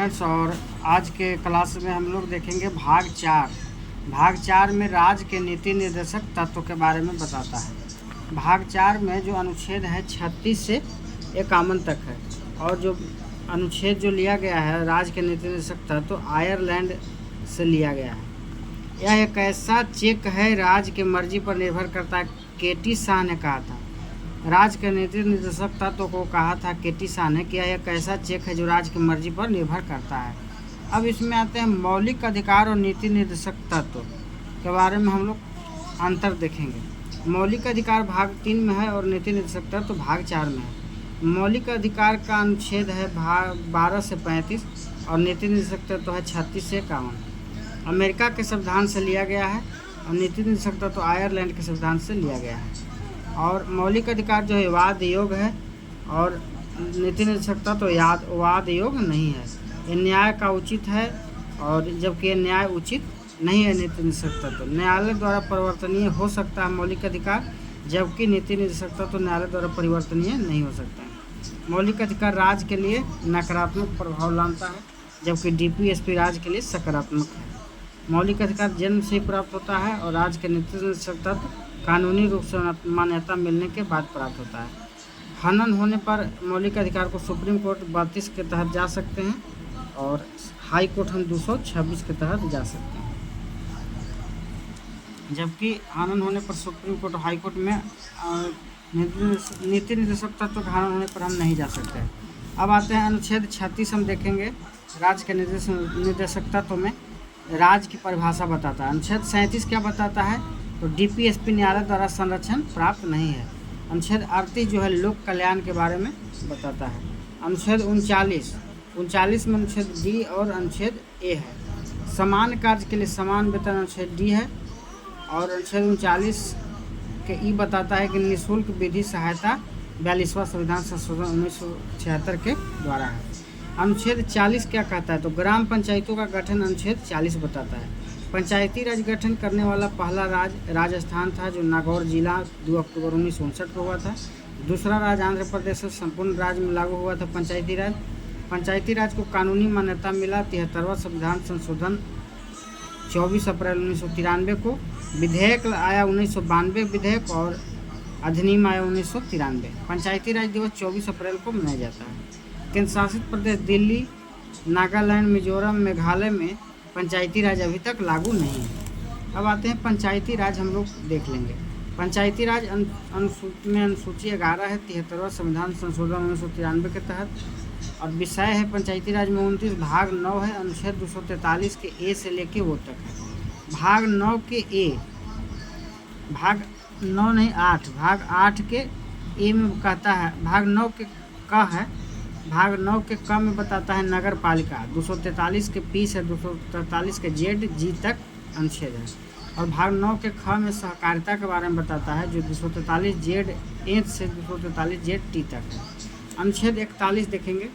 Students, और आज के क्लास में हम लोग देखेंगे भाग 4। भाग 4 में राज्य के नीति निर्देशक तत्व के बारे में बताता है। भाग 4 में जो अनुच्छेद है 36 से 51 तक है, और जो अनुच्छेद जो लिया गया है राज्य के नीति निर्देशक तत्व आयरलैंड से लिया गया है। यह एक ऐसा चेक है राज्य के मर्जी पर निर्भर करता है। केटी शाह ने कहा था, राज्य के नीति निर्देशक तत्व को कहा था केटी शाह ने कि यह एक ऐसा चेक है जो राज्य की मर्जी पर निर्भर करता है। अब इसमें आते हैं मौलिक अधिकार और नीति निर्देशक तत्व के बारे में हम लोग अंतर देखेंगे। मौलिक अधिकार भाग 3 में है और नीति निर्देशक तत्व भाग 4 में है। मौलिक अधिकार का अनुच्छेद है भाग 12 से 35 और नीति निर्देशक तत्व है 36 से 51। अमेरिका के संविधान से लिया गया है और नीति निर्देशक तत्व आयरलैंड के संविधान से लिया गया है। और मौलिक अधिकार जो है वाद योग्य है और नीति निर्देशक तत्व वाद योग्य नहीं है। ये न्याय का उचित है, और जबकि ये न्याय उचित नहीं है। नीति निर्देशक तत्व न्यायालय द्वारा परिवर्तनीय हो सकता है मौलिक अधिकार, जबकि नीति निर्देशक तत्व न्यायालय द्वारा परिवर्तनीय नहीं हो सकता है। मौलिक अधिकार राज्य के लिए नकारात्मक प्रभाव लाता है, जबकि डीपीएसपी राज्य के लिए सकारात्मक है। मौलिक अधिकार जन्म से ही प्राप्त होता है और राज्य के नीति निर्देशक तत्व कानूनी रूप से मान्यता मिलने के बाद प्राप्त होता है। हनन होने पर मौलिक अधिकार को सुप्रीम कोर्ट 32 के तहत जा सकते हैं और हाई कोर्ट हम 226 के तहत जा सकते हैं, जबकि हनन होने पर सुप्रीम कोर्ट हाई कोर्ट में नीति निर्देशक तत्व का हनन होने पर हम नहीं जा सकते हैं। अब आते हैं अनुच्छेद 36 हम देखेंगे। राज्य के निर्देशक तत्व में राज्य की परिभाषा बताता है। अनुच्छेद 37 क्या बताता है, तो डीपीएसपी न्यायालय द्वारा संरक्षण प्राप्त नहीं है। अनुच्छेद 38 जो है लोक कल्याण के बारे में बताता है। अनुच्छेद 39 में अनुच्छेद डी और अनुच्छेद ए है। समान कार्य के लिए समान वेतन अनुच्छेद डी है, और अनुच्छेद 39 के ई बताता है कि निःशुल्क विधि सहायता 42वां संविधान संशोधन 1976 के द्वारा है। अनुच्छेद 40 क्या कहता है, तो ग्राम पंचायतों का गठन अनुच्छेद 40 बताता है। पंचायती राज गठन करने वाला पहला राज्य राजस्थान था, जो नागौर जिला 2 अक्टूबर 1959 को हुआ था। दूसरा राज्य आंध्र प्रदेश से संपूर्ण राज्य में लागू हुआ था पंचायती राज। पंचायती राज को कानूनी मान्यता मिला 73वां संविधान संशोधन 24 अप्रैल 1993 को। विधेयक आया 1992 विधेयक, और अधिनियम आया 1993। पंचायती राज दिवस 24 अप्रैल को मनाया जाता है। केंद्र शासित प्रदेश दिल्ली, नागालैंड, मिजोरम, मेघालय में पंचायती राज अभी तक लागू नहीं है। अब आते हैं पंचायती राज, हम लोग देख लेंगे। पंचायती राज अनुसूची 11 है 73वां संविधान संशोधन 1993 के तहत, और विषय है पंचायती राज में 29। भाग 9 है, अनुच्छेद 243 के ए से लेके वो तक है। भाग 9 के ए, भाग 9 नहीं 8, भाग 8 के ए में कहता है, भाग 9 के क है, भाग 9 के क में बताता है नगर पालिका। 243 के पी से 243 के जेड जी तक अनुच्छेद है। और भाग 9 के ख में सहकारिता के बारे में बताता है, जो 243 जेड एच से 243 जेड टी तक है। अनुच्छेद 41 देखेंगे।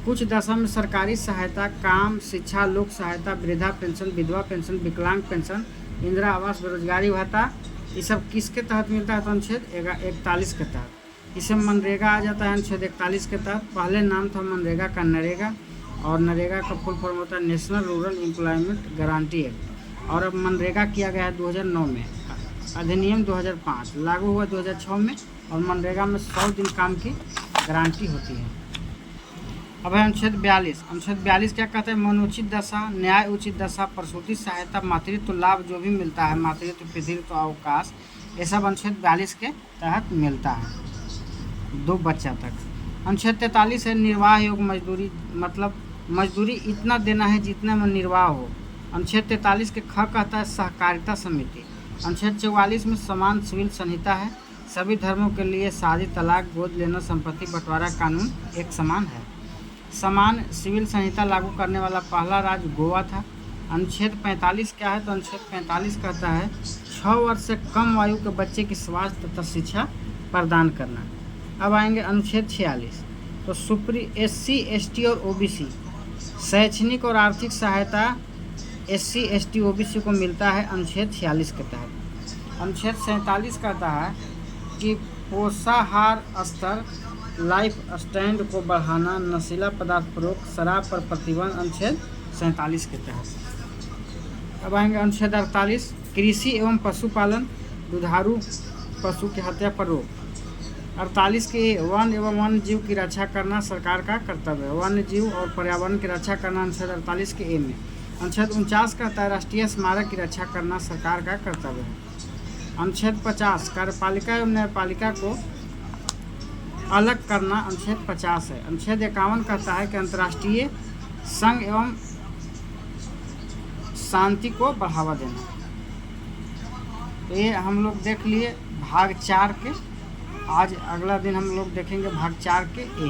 कुछ दशा में सरकारी सहायता, काम, शिक्षा, लोक सहायता, वृद्धा पेंशन, विधवा पेंशन, विकलांग पेंशन, इंदिरा आवास, बेरोजगारी भत्ता, ये सब किसके तहत मिलता है, तो अनुच्छेद 41 के तहत। इसमें मनरेगा आ जाता है अनुच्छेद 41 के तहत। पहले नाम था मनरेगा का नरेगा, और नरेगा का फुल फॉर्म होता है national rural employment guarantee act, और अब मनरेगा किया गया है 2009 में। अधिनियम 2005 लागू हुआ 2006 में, और मनरेगा में 100 दिन काम की गारंटी होती है। अब है अनुच्छेद 42। अनुच्छेद 42 क्या कहता है, मनोचित दशा, न्याय उचित दशा, प्रसूति सहायता, मातृत्व लाभ जो भी मिलता है, मातृत्व, पितृत्व, अवकाश, ये सब अनुच्छेद 42 के तहत मिलता है 2 बच्चा तक। अनुच्छेद 43 है निर्वाह योग्य मजदूरी, मतलब मजदूरी इतना देना है जितना में निर्वाह हो। अनुच्छेद 43 के ख कहता है सहकारिता समिति। अनुच्छेद 44 में समान सिविल संहिता है। सभी धर्मों के लिए शादी, तलाक, गोद लेना, संपत्ति बंटवारा कानून एक समान है। समान सिविल संहिता लागू करने वाला पहला राज्य गोवा था। अनुच्छेद 45 क्या है, तो अनुच्छेद 45 कहता है 6 वर्ष से कम आयु के बच्चे की स्वास्थ्य तथा शिक्षा प्रदान करना। अब आएंगे अनुच्छेद 46। तो SC, ST और OBC शैक्षणिक और आर्थिक सहायता SC, ST, OBC को मिलता है अनुच्छेद 46 के तहत। अनुच्छेद 47 कहता है कि पोषाहार स्तर लाइफ स्टैंड को बढ़ाना, नशीला पदार्थ प्रयोग, शराब पर प्रतिबंध, अनुच्छेद 47 के तहत। अब आएंगे अनुच्छेद 48, कृषि एवं पशुपालन, दुधारू पशु की हत्या पर रोक। 48 के वन एवं वन्य जीव की रक्षा करना सरकार का कर्तव्य है। वन्य जीव और पर्यावरण की रक्षा करना अनुच्छेद 48 के ए में। अनुच्छेद 49 कहता है राष्ट्रीय स्मारक की रक्षा करना सरकार का कर्तव्य है। अनुच्छेद 50 कार्यपालिका एवं न्यायपालिका को अलग करना अनुच्छेद 50 है। अनुच्छेद 51 कहता है कि अंतर्राष्ट्रीय संघ एवं शांति को बढ़ावा देना। तो ये हम लोग देख लिए भाग 4 के। आज अगला दिन हम लोग देखेंगे भाग 4 के ए।